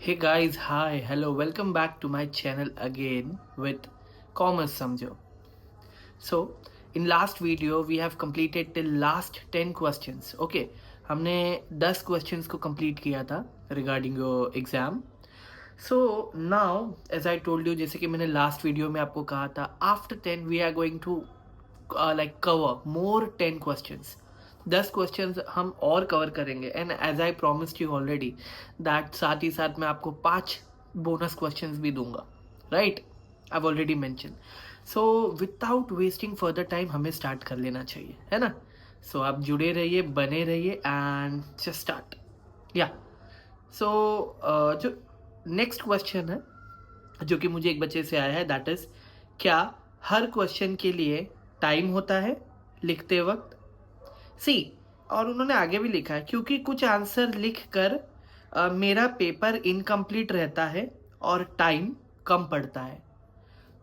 Hey guys, hi, hello, welcome back to my channel again with Commerce Samjho. So, in last video we have completed till last 10 questions. Okay, हमने 10 questions को complete किया था regarding your exam. So now, as I told you, जैसे कि मैंने last video में आपको कहा था, after 10 we are going to cover more 10 questions. 10 questions हम और कवर करेंगे and as I promised you already that साथ ही साथ मैं आपको 5 बोनस क्वेश्चंस भी दूंगा, right? I already mention. So without wasting further time हमें स्टार्ट कर लेना चाहिए, है ना? सो आप जुड़े रहिए, बने रहिए एंड जस्ट स्टार्ट. या सो जो नेक्स्ट क्वेश्चन है जो कि मुझे एक बच्चे से आया है, दैट इज क्या हर क्वेश्चन के लिए टाइम होता है लिखते वक्त? सी, और उन्होंने आगे भी लिखा है क्योंकि कुछ आंसर लिख कर मेरा पेपर इनकम्प्लीट रहता है और टाइम कम पड़ता है.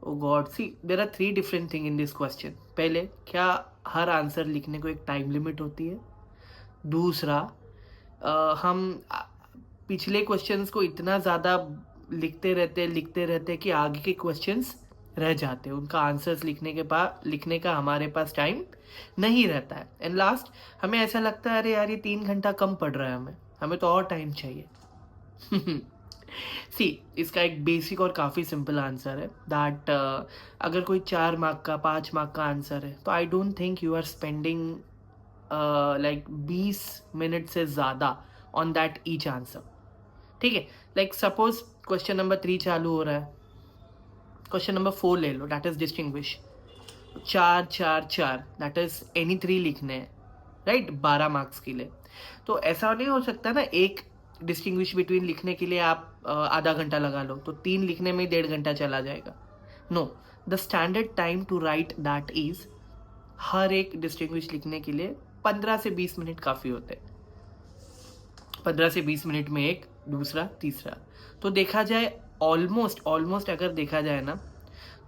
Oh God, see there are 3 different thing in this question. पहले, क्या हर आंसर लिखने को एक टाइम लिमिट होती है? दूसरा, हम पिछले क्वेश्चंस को इतना ज़्यादा लिखते रहते कि आगे के क्वेश्चंस रह जाते हैं, उनका आंसर्स लिखने का हमारे पास टाइम नहीं रहता है. एंड लास्ट, हमें ऐसा लगता है अरे यार ये 3 घंटा कम पड़ रहा है, हमें तो और टाइम चाहिए. सी, इसका एक बेसिक और काफ़ी सिंपल आंसर है दैट अगर कोई 4 मार्क का 5 मार्क का आंसर है तो I don't think you are spending like 20 minute से ज़्यादा ऑन दैट ईच आंसर. ठीक है, लाइक सपोज क्वेश्चन नंबर 3 चालू हो रहा है, क्वेश्चन नंबर 4 ले लो, that is distinguish. 4 4 4 that is any 3 लिखने हैं, राइट? 12 मार्क्स के लिए. तो ऐसा नहीं हो सकता ना, एक डिस्टिंग्विश बिटवीन लिखने के लिए आप आधा घंटा लगा लो तो 3 लिखने में 1.5 घंटा चला जाएगा. No, the standard time to write that is, हर एक डिस्टिंग्विश लिखने के लिए 15 से 20 मिनट काफ़ी होते हैं. 15 से 20 मिनट में एक, दूसरा, तीसरा. तो देखा जाए ऑलमोस्ट अगर देखा जाए ना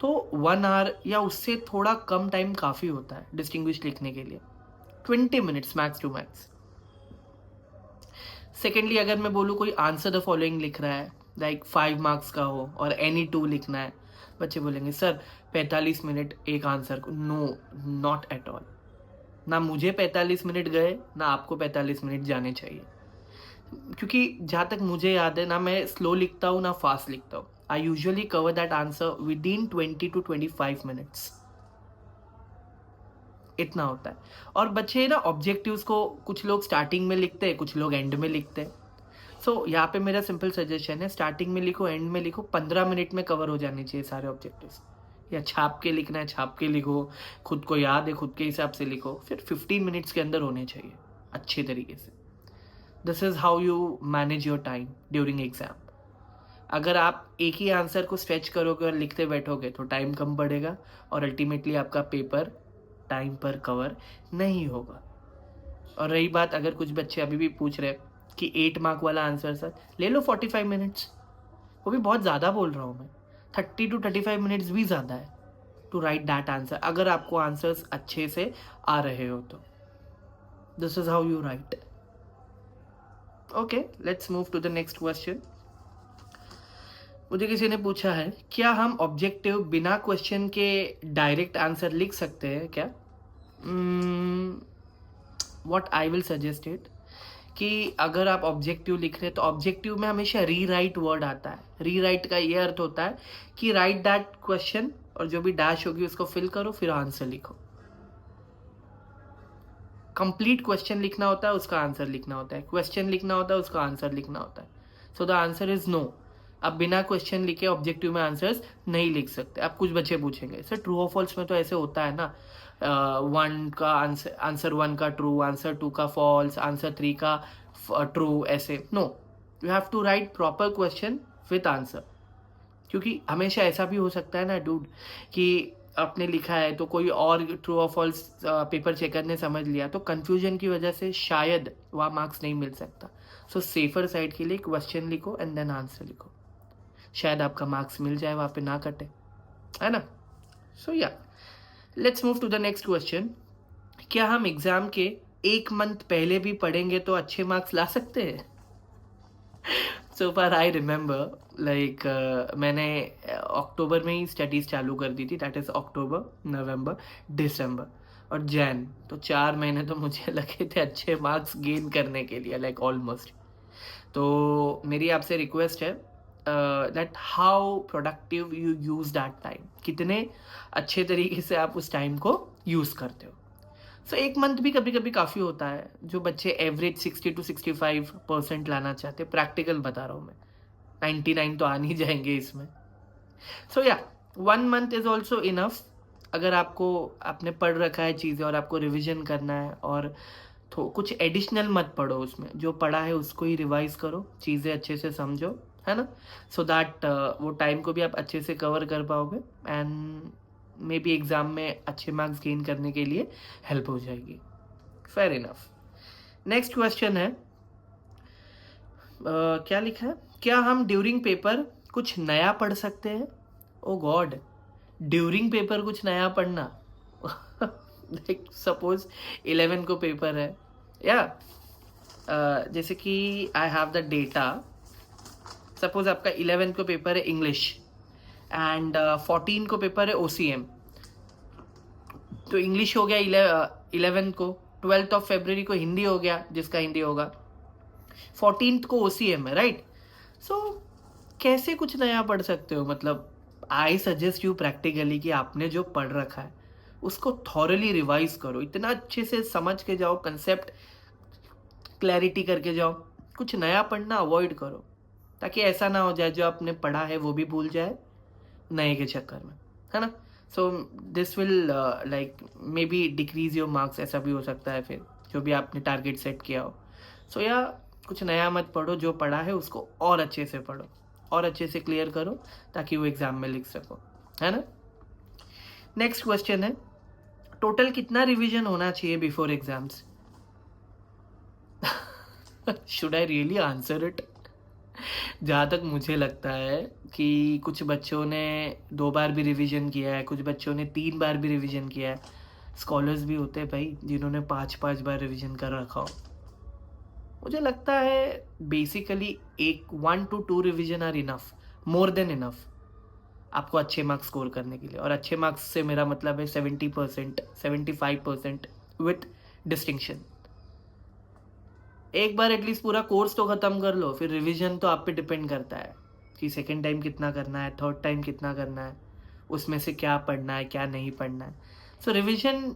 तो 1 आवर या उससे थोड़ा कम टाइम काफ़ी होता है डिस्टिंग्विश लिखने के लिए. 20 minutes max to max. Secondly, अगर मैं बोलूँ कोई आंसर द फॉलोइंग लिख रहा है, लाइक 5 मार्क्स का हो और एनी 2 लिखना है, बच्चे बोलेंगे सर 45 मिनट एक आंसर को. No, not at all. ना मुझे 45 मिनट गए, ना आपको 45 मिनट जाने चाहिए. क्योंकि जहाँ तक मुझे याद है, ना मैं स्लो लिखता हूँ ना फास्ट लिखता हूँ. I usually cover that answer with in 20 to 25 minutes. इतना होता है. और बच्चे ना ऑब्जेक्टिव्स को कुछ लोग स्टार्टिंग में लिखते हैं, कुछ लोग एंड में लिखते हैं. सो यहाँ पे मेरा सिंपल सजेशन है, स्टार्टिंग में लिखो, एंड में लिखो. 15 मिनट में कवर हो जाने चाहिए सारे ऑब्जेक्टिव्स. या छाप के लिखना है छाप के लिखो, खुद को याद है खुद के हिसाब से लिखो, फिर 15 मिनट्स के अंदर होने चाहिए अच्छे तरीके से. This is how you manage your time during exam. अगर आप एक ही आंसर को स्ट्रेच करोगे और लिखते बैठोगे तो टाइम कम पड़ेगा और अल्टीमेटली आपका पेपर टाइम पर कवर नहीं होगा. और रही बात, अगर कुछ बच्चे अभी भी पूछ रहे कि 8 मार्क वाला आंसर सर ले लो 45 मिनट्स, वो भी बहुत ज़्यादा बोल रहा हूँ मैं. 30 to 35 मिनट्स भी ज़्यादा है टू राइट दैट आंसर, अगर आपको आंसर्स अच्छे से आ रहे हो तो. This is how you write. Okay, let's move to the next question. मुझे किसी ने पूछा है, क्या हम ऑब्जेक्टिव बिना क्वेश्चन के डायरेक्ट आंसर लिख सकते हैं क्या? What I will suggest it कि अगर आप ऑब्जेक्टिव लिख रहे हैं तो ऑब्जेक्टिव में हमेशा रीराइट वर्ड आता है. रीराइट का ये अर्थ होता है कि राइट दैट क्वेश्चन और जो भी डैश होगी उसको फिल करो, फिर आंसर लिखो. कंप्लीट क्वेश्चन लिखना होता है, उसका आंसर लिखना होता है. क्वेश्चन लिखना होता है, उसका आंसर लिखना होता है. So the answer is no. आप बिना क्वेश्चन लिखे ऑब्जेक्टिव में आंसर्स नहीं लिख सकते. अब कुछ बच्चे पूछेंगे सर ट्रू और फॉल्स में तो ऐसे होता है ना, 1 का आंसर 1 का ट्रू, आंसर 2 का फॉल्स, आंसर 3 का ट्रू, ऐसे. No, you have to write proper question with answer. क्योंकि हमेशा ऐसा भी हो सकता है ना डूड कि आपने लिखा है तो कोई और ट्रू और फॉल्स पेपर चेकर ने समझ लिया, तो कंफ्यूजन की वजह से शायद वहाँ मार्क्स नहीं मिल सकता. सो सेफर साइड के लिए क्वेश्चन लिखो एंड देन आंसर लिखो, शायद आपका मार्क्स मिल जाए, वहाँ पे ना कटे, है ना? So yeah, let's move to the next question. क्या हम एग्जाम के 1 मंथ पहले भी पढ़ेंगे तो अच्छे मार्क्स ला सकते हैं? सो फार आई रिमेंबर लाइक मैंने अक्टूबर में ही स्टडीज़ चालू कर दी थी, दैट इज़ अक्टूबर, नवंबर, दिसंबर और जैन, तो 4 महीने तो मुझे लगे थे अच्छे मार्क्स गेन करने के लिए, लाइक ऑलमोस्ट। तो मेरी आपसे रिक्वेस्ट है that how productive you use that time, कितने अच्छे तरीके से आप उस टाइम को यूज़ करते हो। सो एक मंथ भी कभी कभी काफ़ी होता है। जो बच्चे एवरेज 60 to 65% लाना चाहते हैं, प्रैक्टिकल बता रहा हूँ मैं, 99 तो आ नहीं जाएंगे इसमें। सो या 1 मंथ इज़ ऑल्सो इनफ। अगर आपको आपने पढ़ रखा है चीज़ें और आपको रिविजन करना है, और तो कुछ एडिशनल मत पढ़ो, उसमें जो पढ़ा है उसको ही रिवाइज करो, चीज़ें अच्छे से समझो, है ना, सो दैट वो टाइम को भी आप अच्छे से कवर कर पाओगे एंड मे बी एग्ज़ाम में अच्छे मार्क्स गेन करने के लिए हेल्प हो जाएगी। Fair enough. नेक्स्ट क्वेश्चन है, क्या लिखा है, क्या हम ड्यूरिंग पेपर कुछ नया पढ़ सकते हैं? ओ गॉड, ड्यूरिंग पेपर कुछ नया पढ़ना लाइक सपोज 11 को पेपर है, या जैसे कि I have the data, suppose आपका 11 को पेपर है इंग्लिश एंड 14 को पेपर है OCM, तो इंग्लिश हो गया 11 को, 12th ऑफ February को हिंदी हो गया, जिसका हिंदी होगा, 14th को OCM है, राइट। सो कैसे कुछ नया पढ़ सकते हो? मतलब आई सजेस्ट यू प्रैक्टिकली कि आपने जो पढ़ रखा है उसको थॉरली रिवाइज करो, इतना अच्छे से समझ के जाओ, कंसेप्ट क्लैरिटी करके जाओ, कुछ नया पढ़ना अवॉइड करो, ताकि ऐसा ना हो जाए जो आपने पढ़ा है वो भी भूल जाए नए के चक्कर में, है ना। So this will like may be decrease your marks, ऐसा भी हो सकता है फिर, जो भी आपने टारगेट सेट किया हो। सो या कुछ नया मत पढ़ो, जो पढ़ा है उसको और अच्छे से पढ़ो और अच्छे से क्लियर करो, ताकि वो एग्जाम में लिख सको, है ना। नेक्स्ट क्वेश्चन है, टोटल कितना रिवीजन होना चाहिए before exams? Should I really answer it? जहाँ तक मुझे लगता है कि कुछ बच्चों ने 2 बार भी रिवीजन किया है, कुछ बच्चों ने 3 बार भी रिवीजन किया है, स्कॉलर्स भी होते हैं भाई जिन्होंने 5-5 बार रिवीजन कर रखा हो। मुझे लगता है basically 1 to 2 revision are enough, more than enough आपको अच्छे मार्क्स स्कोर करने के लिए। और अच्छे मार्क्स से मेरा मतलब है 70%, 75% विथ डिस्टिंक्शन। एक बार एटलीस्ट पूरा कोर्स तो ख़त्म कर लो, फिर रिवीजन तो आप पे डिपेंड करता है कि सेकेंड टाइम कितना करना है, थर्ड टाइम कितना करना है, उसमें से क्या पढ़ना है क्या नहीं पढ़ना है। सो रिवीजन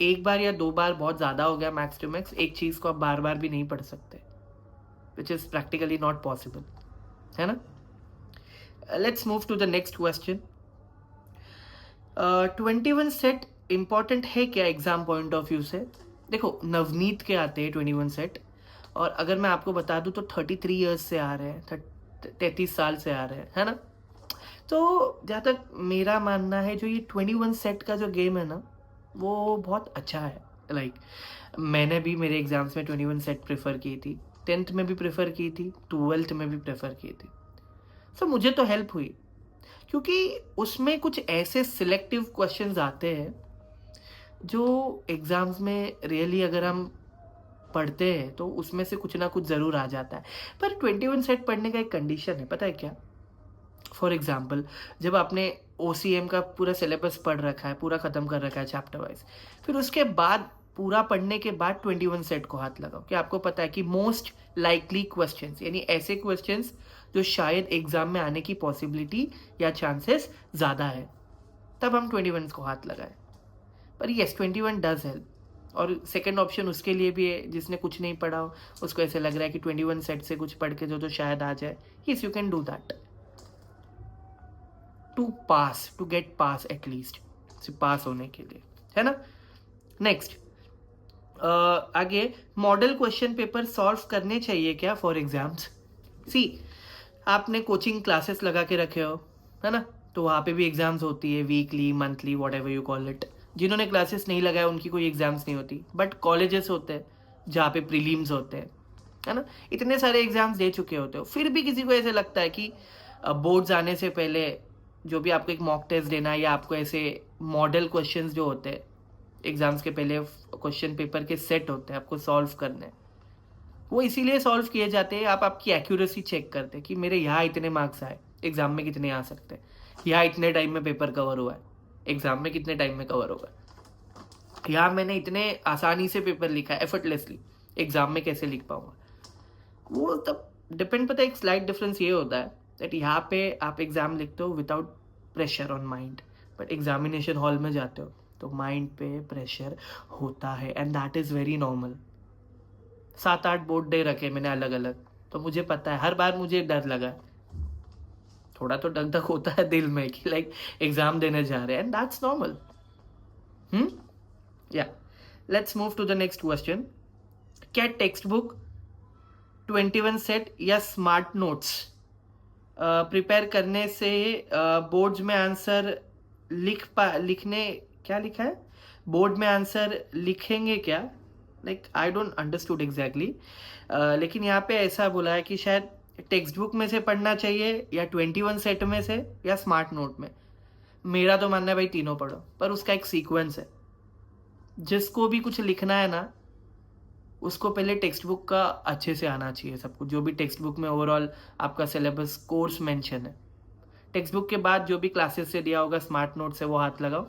1 बार या 2 बार बहुत ज़्यादा हो गया, मैक्स टू मैक्स। एक चीज़ को आप बार बार भी नहीं पढ़ सकते, which is practically not possible, है ना। Let's move to the next question. 21 set important है क्या एग्जाम पॉइंट ऑफ व्यू से? देखो, नवनीत के आते हैं 21 सेट, और अगर मैं आपको बता दूं तो 33 ईयर्स से आ रहे हैं, 33 साल से आ रहे हैं, है ना। तो जहाँ तक मेरा मानना है, जो ये 21 सेट का जो गेम है ना, वो बहुत अच्छा है। लाइक मैंने भी मेरे एग्जाम्स में 21 सेट प्रेफर की थी, 10th में भी प्रेफर की थी, 12th में भी प्रेफर की थी। सो मुझे तो हेल्प हुई, क्योंकि उसमें कुछ ऐसे सिलेक्टिव क्वेश्चंस आते हैं जो एग्ज़ाम्स में रियली अगर हम पढ़ते हैं तो उसमें से कुछ ना कुछ ज़रूर आ जाता है। पर 21 सेट पढ़ने का एक कंडीशन है, पता है क्या? फॉर एग्जाम्पल, जब आपने OCM का पूरा सिलेबस पढ़ रखा है, पूरा ख़त्म कर रखा है चैप्टर वाइज, फिर उसके बाद पूरा पढ़ने के बाद 21 सेट को हाथ लगाओ कि आपको पता है कि मोस्ट लाइकली क्वेश्चंस, यानी ऐसे क्वेश्चंस जो शायद एग्जाम में आने की पॉसिबिलिटी या चांसेस ज़्यादा है, तब हम 21 को हाथ लगाएं। पर येस, 21 डज हेल्प। और सेकंड ऑप्शन उसके लिए भी है जिसने कुछ नहीं पढ़ा हो, उसको ऐसे लग रहा है कि 21 सेट से कुछ पढ़ के जो तो शायद आ जाए। Yes, you can do that to pass, to get pass at least, pass होने के लिए, है ना। नेक्स्ट, आगे, मॉडल क्वेश्चन पेपर सॉल्व करने चाहिए क्या फॉर एग्जाम्स? सी, आपने कोचिंग क्लासेस लगा के रखे हो, है ना, तो वहाँ पे भी एग्जाम्स होती है, weekly, monthly, what ever you call it. जिन्होंने क्लासेस नहीं लगाया उनकी कोई एग्जाम्स नहीं होती, बट कॉलेजेस होते हैं जहाँ पे प्रीलिम्स होते हैं, है ना। इतने सारे एग्जाम्स दे चुके होते हो, फिर भी किसी को ऐसे लगता है कि बोर्ड्स आने से पहले जो भी आपको एक मॉक टेस्ट देना है, या आपको ऐसे मॉडल क्वेश्चंस जो होते हैं एग्जाम्स के पहले, क्वेश्चन पेपर के सेट होते हैं, आपको सॉल्व करने, वो इसीलिए सॉल्व किए जाते हैं, आप आपकी एक्यूरेसी चेक करते हैं कि मेरे यहाँ इतने मार्क्स आए, एग्जाम में कितने आ सकते हैं, यहाँ इतने टाइम में पेपर कवर हुआ है, एग्जाम में कितने टाइम में कवर होगा, यहाँ मैंने इतने आसानी से पेपर लिखा है एफर्टलेसली, एग्जाम में कैसे लिख पाऊंगा। वो तब डिपेंड, पता है एक स्लाइट डिफरेंस ये होता है दैट यहाँ पे आप एग्जाम लिखते हो without pressure on mind, but examination hall में जाते हो तो माइंड पे प्रेशर होता है, and that is very normal. 7-8 board day रखे मैंने अलग अलग, तो मुझे पता है हर बार मुझे डर लगा, थोड़ा तो डर तक होता है दिल में कि लाइक एग्जाम देने जा रहे हैं, and that's normal. Yeah let's move to the next question. क्या टेक्स्ट बुक 21 सेट या स्मार्ट नोट्स प्रिपेयर करने से बोर्ड्स में आंसर लिखने, क्या लिखा है, बोर्ड में आंसर लिखेंगे क्या, like I don't understood exactly, लेकिन यहाँ पे ऐसा बोला है कि शायद टेक्स्ट बुक में से पढ़ना चाहिए या 21 सेट में से या स्मार्ट नोट में। मेरा तो मानना है भाई तीनों पढ़ो, पर उसका एक सीक्वेंस है। जिसको भी कुछ लिखना है ना, उसको पहले टेक्स्ट बुक का अच्छे से आना चाहिए सब कुछ, जो भी टेक्स्ट बुक में ओवरऑल आपका सिलेबस कोर्स मेंशन है। टेक्स्ट बुक के बाद जो भी क्लासेस से दिया होगा स्मार्ट नोट से वो हाथ लगाओ,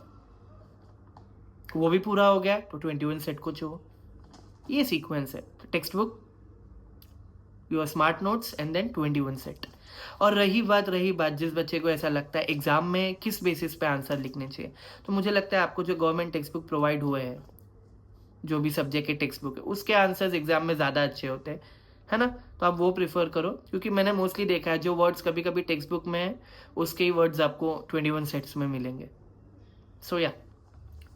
वो भी पूरा हो गया तो 21 सेट को छो। ये सीक्वेंस है, textbook, your smart notes and then 21 set. और रही बात जिस बच्चे को ऐसा लगता है एग्जाम में किस बेसिस पे आंसर लिखने चाहिए, तो मुझे लगता है आपको जो गवर्नमेंट टेक्स्ट बुक प्रोवाइड हुए हैं, जो भी सब्जेक्ट के टेक्स्ट बुक है, उसके आंसर्स एग्जाम में ज़्यादा अच्छे होते हैं, है ना। तो आप वो प्रिफर करो, क्योंकि मैंने मोस्टली देखा है जो वर्ड्स कभी कभी टेक्स्ट बुक में है उसके ही वर्ड्स आपको 21 सेट्स में मिलेंगे। सो या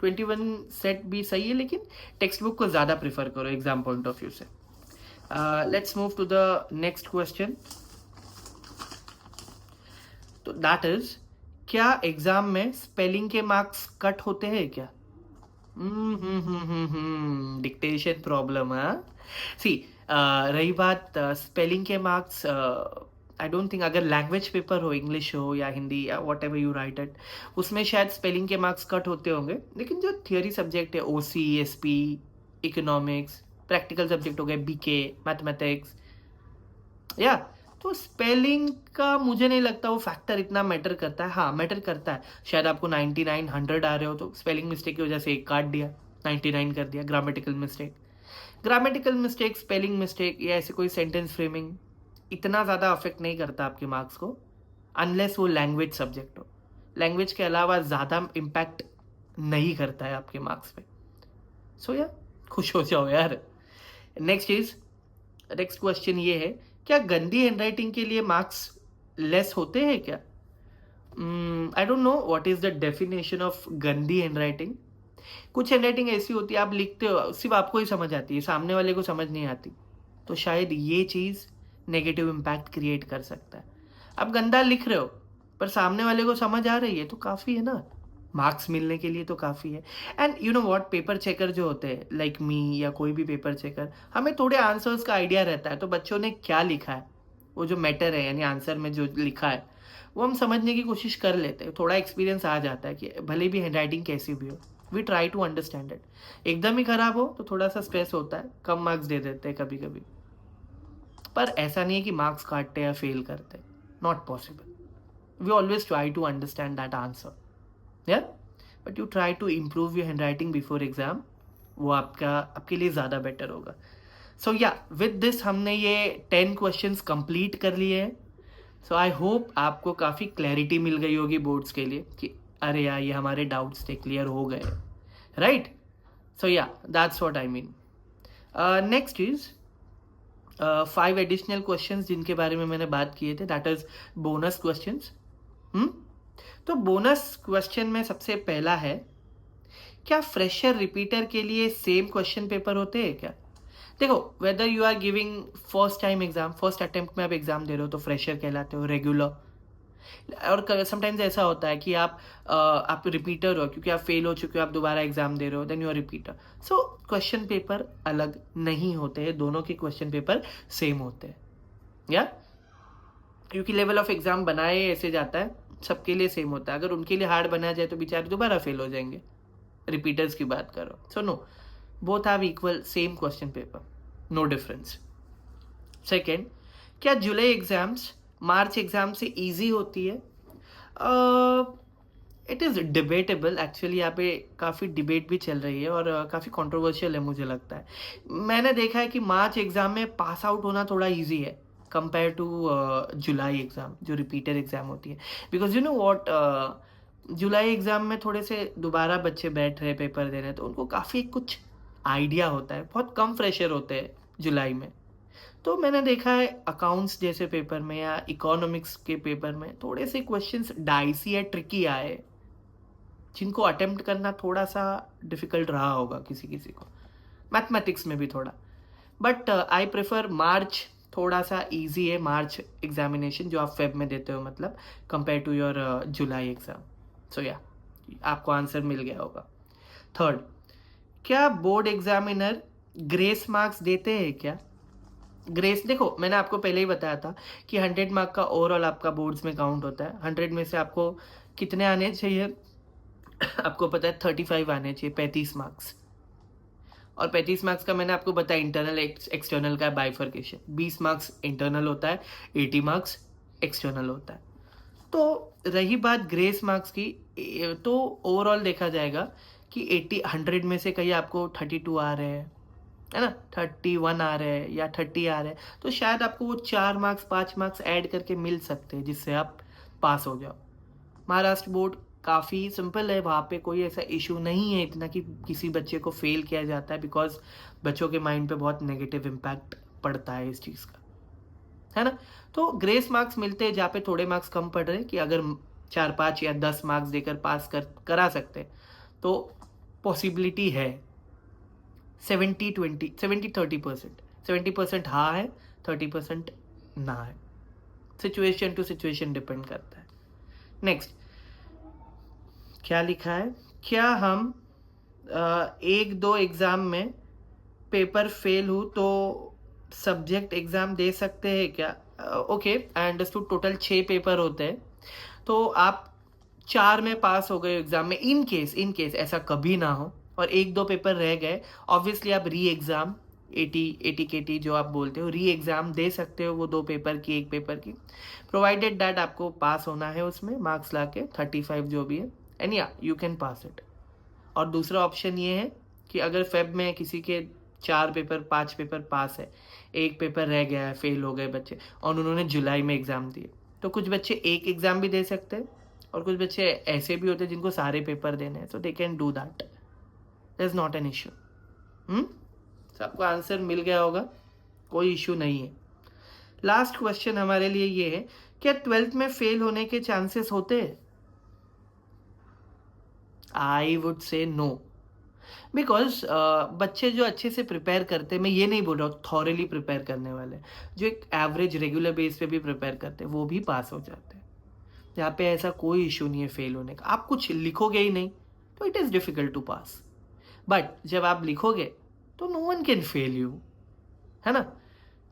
21 सेट भी सही है, लेकिन टेक्स्ट बुक को ज़्यादा प्रिफर करो एग्जाम पॉइंट ऑफ व्यू से। Let's move to the next question. तो दैट इज, क्या एग्जाम में स्पेलिंग के मार्क्स कट होते हैं क्या? डिक्टेशन प्रॉब्लम है। सी रही बात स्पेलिंग के मार्क्स, आई डोंट थिंक, अगर लैंग्वेज पेपर हो, इंग्लिश हो या हिंदी या what ever you right it, उसमें शायद स्पेलिंग के मार्क्स कट होते होंगे। लेकिन जो थियोरी सब्जेक्ट है, ओसी, एसपी, इकोनॉमिक्स, प्रैक्टिकल सब्जेक्ट हो गए, बीके, मैथमेटिक्स, या तो स्पेलिंग का मुझे नहीं लगता वो फैक्टर इतना मैटर करता है। हाँ मैटर करता है, शायद आपको 99, 100 आ रहे हो तो स्पेलिंग मिस्टेक की वजह से एक काट दिया, 99 कर दिया। ग्रामेटिकल मिस्टेक, स्पेलिंग मिस्टेक या ऐसे कोई सेंटेंस फ्रेमिंग इतना ज़्यादा अफेक्ट नहीं करता आपके मार्क्स को, अनलेस वो लैंग्वेज सब्जेक्ट हो। लैंग्वेज के अलावा ज़्यादा इम्पैक्ट नहीं करता है आपके मार्क्स पे। सो या खुश हो जाओ यार। नेक्स्ट क्वेश्चन ये है, क्या गंदी हैंडराइटिंग के लिए मार्क्स लेस होते हैं क्या? I don't know what is the definition of गंदी हैंडराइटिंग। कुछ हैंडराइटिंग ऐसी होती है आप लिखते हो सिर्फ आपको ही समझ आती है, सामने वाले को समझ नहीं आती, तो शायद ये चीज़ नेगेटिव इम्पैक्ट क्रिएट कर सकता है। आप गंदा लिख रहे हो पर सामने वाले को समझ आ रही है तो काफ़ी है ना, मार्क्स मिलने के लिए तो काफ़ी है। And you know what, paper checker जो होते हैं लाइक मी या कोई भी पेपर चेकर, हमें थोड़े आंसर्स का आइडिया रहता है, तो बच्चों ने क्या लिखा है, वो जो मैटर है यानी आंसर में जो लिखा है वो हम समझने की कोशिश कर लेते हैं। थोड़ा एक्सपीरियंस आ जाता है कि भले भी हैंडराइटिंग कैसी भी हो, we try to understand it. एकदम ही खराब हो तो थोड़ा सा स्ट्रेस होता है, कम मार्क्स दे देते हैं कभी कभी, पर ऐसा नहीं है कि मार्क्स काटते या फेल करते, not possible. We always try to understand that answer, या but you try to improve your handwriting before exam, वो आपके लिए ज़्यादा बेटर होगा। सो या विद दिस हमने ये 10 क्वेश्चंस कंप्लीट कर लिए हैं। सो आई होप आपको काफ़ी क्लैरिटी मिल गई होगी बोर्ड्स के लिए कि अरे यार ये हमारे डाउट्स थे, क्लियर हो गए, राइट। सो या that's what I mean. Next is 5 additional questions जिनके बारे में मैंने बात किए थे, दैट इज बोनस क्वेश्चंस। तो बोनस क्वेश्चन में सबसे पहला है, क्या फ्रेशर रिपीटर के लिए सेम क्वेश्चन पेपर होते हैं क्या? देखो, whether you are giving first time exam, first attempt में आप एग्जाम दे रहे हो तो फ्रेशर कहलाते हो, रेगुलर। और समटाइम्स ऐसा होता है कि आप रिपीटर हो, क्योंकि आप फेल हो चुके हो, आप दोबारा एग्जाम दे रहे हो, then you are repeater. So question paper अलग नहीं होते हैं, दोनों के क्वेश्चन पेपर सेम होते हैं, या क्योंकि लेवल ऑफ एग्जाम बनाए ऐसे जाता है, सबके लिए सेम होता है। अगर उनके लिए हार्ड बनाया जाए तो बेचारे दोबारा फेल हो जाएंगे, रिपीटर्स की बात करो। So no, both have equal same question paper, no difference. Second, क्या जुलाई एग्जाम्स मार्च एग्जाम से इजी होती है? इट इज़ डिबेटेबल एक्चुअली, यहाँ पे काफ़ी डिबेट भी चल रही है और काफ़ी कंट्रोवर्शियल है मुझे लगता है। मैंने देखा है कि मार्च एग्ज़ाम में पास आउट होना थोड़ा इजी है कंपेयर टू जुलाई एग्ज़ाम, जो रिपीटेड एग्ज़ाम होती है। Because you know what, July exam में थोड़े से दोबारा बच्चे बैठ रहे पेपर दे रहे हैं, तो उनको काफ़ी कुछ आइडिया होता है, बहुत कम फ्रेशर होते हैं जुलाई में। तो मैंने देखा है अकाउंट्स जैसे पेपर में या इकोनॉमिक्स के पेपर में थोड़े से क्वेश्चंस डाइसी या ट्रिकी आए, जिनको अटेम्प्ट करना थोड़ा सा डिफिकल्ट रहा होगा किसी किसी को, मैथमेटिक्स में भी थोड़ा। बट आई प्रेफर मार्च, थोड़ा सा इजी है मार्च एग्जामिनेशन जो आप फेब में देते हो, मतलब compare to your July exam. So या आपको आंसर मिल गया होगा। थर्ड, क्या बोर्ड एग्जामिनर ग्रेस मार्क्स देते हैं क्या? ग्रेस, देखो मैंने आपको पहले ही बताया था कि 100 मार्क का ओवरऑल आपका बोर्ड्स में काउंट होता है। 100 में से आपको कितने आने चाहिए? आपको पता है 35 आने चाहिए, 35 मार्क्स। और 35 मार्क्स का मैंने आपको बताया इंटरनल एक्सटर्नल का बाइफर्केशन। 20 मार्क्स इंटरनल होता है, 80 मार्क्स एक्सटर्नल होता है। तो रही बात ग्रेस मार्क्स की, तो ओवरऑल देखा जाएगा कि 100 में से कहीं आपको 32 आ रहे हैं, है ना, 31 आ रहे हैं या 30 आ रहे हैं, तो शायद आपको वो 4 मार्क्स 5 मार्क्स ऐड करके मिल सकते हैं जिससे आप पास हो जाओ। महाराष्ट्र बोर्ड काफ़ी सिंपल है, वहाँ पे कोई ऐसा इशू नहीं है इतना कि किसी बच्चे को फेल किया जाता है, बिकॉज बच्चों के माइंड पे बहुत नेगेटिव इम्पैक्ट पड़ता है इस चीज़ का, है ना। तो ग्रेस मार्क्स मिलते हैं जहाँ पे थोड़े मार्क्स कम पड़ रहे हैं, कि अगर 4 5 या 10 मार्क्स देकर पास करा सकते हैं तो पॉसिबिलिटी है 70-30%। 70% हाँ है, 30% ना है। सिचुएशन टू सिचुएशन डिपेंड करता है। नेक्स्ट, क्या लिखा है, क्या हम 1-2 एग्ज़ाम में पेपर फेल हूँ तो सब्जेक्ट एग्ज़ाम दे सकते हैं क्या? Okay, I understood. Total 6 paper होते हैं, तो आप 4 में पास हो गए एग्ज़ाम में, इन केस ऐसा कभी ना हो और 1-2 पेपर रह गए, ऑब्वियसली आप री एग्ज़ाम 80 जो आप बोलते हो, री एग्ज़ाम दे सकते हो, वो 2 पेपर की 1 पेपर की, प्रोवाइडेड दैट आपको पास होना है उसमें मार्क्स लाके 35 जो भी है, एंड या यू कैन पास इट। और दूसरा ऑप्शन ये है कि अगर फेब में किसी के 4 पेपर 5 पेपर पास है, 1 पेपर रह गया है, फेल हो गए बच्चे और उन्होंने जुलाई में एग्ज़ाम दिए, तो कुछ बच्चे एक एग्ज़ाम भी दे सकते हैं और कुछ बच्चे ऐसे भी होते हैं जिनको सारे पेपर देने हैं, so they can do that, there is not an issue. सबको आंसर मिल गया होगा, कोई इशू नहीं है। लास्ट क्वेश्चन हमारे लिए ये है, क्या 12th में फेल होने के चांसेस होते हैं? I would say no, because बच्चे जो अच्छे से प्रिपेयर करते हैं, मैं ये नहीं बोल रहा हूँ थॉरली प्रिपेयर करने वाले, जो एक एवरेज रेगुलर बेस पे भी प्रिपेयर करते हैं वो भी पास हो जाते हैं। यहाँ पे ऐसा कोई इशू नहीं है फेल होने का। आप कुछ लिखोगे ही नहीं तो it is difficult to pass, but जब आप लिखोगे तो no one can fail you, है ना।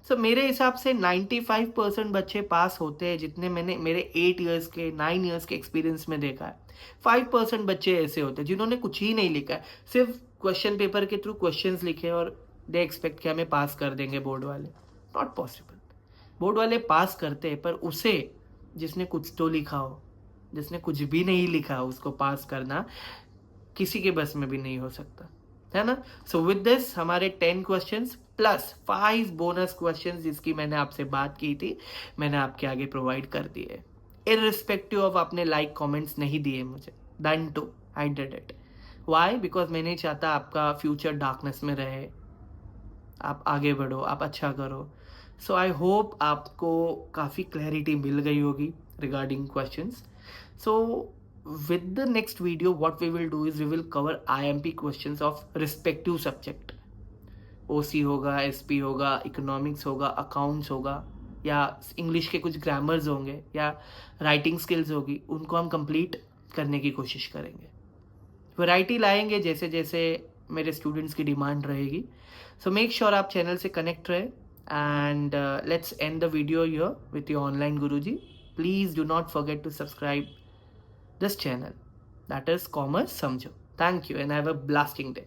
सो मेरे हिसाब से 95% बच्चे पास होते हैं, जितने मैंने मेरे 8 ईयर्स के 9 ईयर्स के एक्सपीरियंस में देखा है। 5% बच्चे ऐसे होते हैं जिन्होंने कुछ ही नहीं लिखा है, सिर्फ क्वेश्चन पेपर के थ्रू क्वेश्चंस लिखे और दे एक्सपेक्ट कि हमें पास कर देंगे बोर्ड वाले। Not possible. बोर्ड वाले पास करते हैं, पर उसे जिसने कुछ तो लिखा हो, जिसने कुछ भी नहीं लिखा हो, उसको पास करना किसी के बस में भी नहीं हो सकता, है ना। सो विद दिस हमारे 10 क्वेश्चंस प्लस 5 बोनस क्वेश्चंस जिसकी मैंने आपसे बात की थी, मैंने आपके आगे प्रोवाइड कर दिए, इररिस्पेक्टिव ऑफ आपने लाइक कमेंट्स नहीं दिए मुझे, done too I did it. Why? Because मैं नहीं चाहता आपका फ्यूचर डार्कनेस में रहे, आप आगे बढ़ो, आप अच्छा करो। सो आई होप आपको काफ़ी क्लैरिटी मिल गई होगी regarding questions. So with the next video what we will do is we will cover IMP questions of respective subject। OC होगा, SP होगा, इकोनॉमिक्स होगा, अकाउंट्स होगा, या इंग्लिश के कुछ ग्रामर्स होंगे, या राइटिंग स्किल्स होगी, उनको हम कंप्लीट करने की कोशिश करेंगे। वैरायटी लाएंगे जैसे जैसे मेरे स्टूडेंट्स की डिमांड रहेगी। सो मेक श्योर आप चैनल से कनेक्ट रहे, and let's end the video here with your online Guruji. Please do not forget to subscribe this channel, that is Commerce Samjho. Thank you and have a blasting day.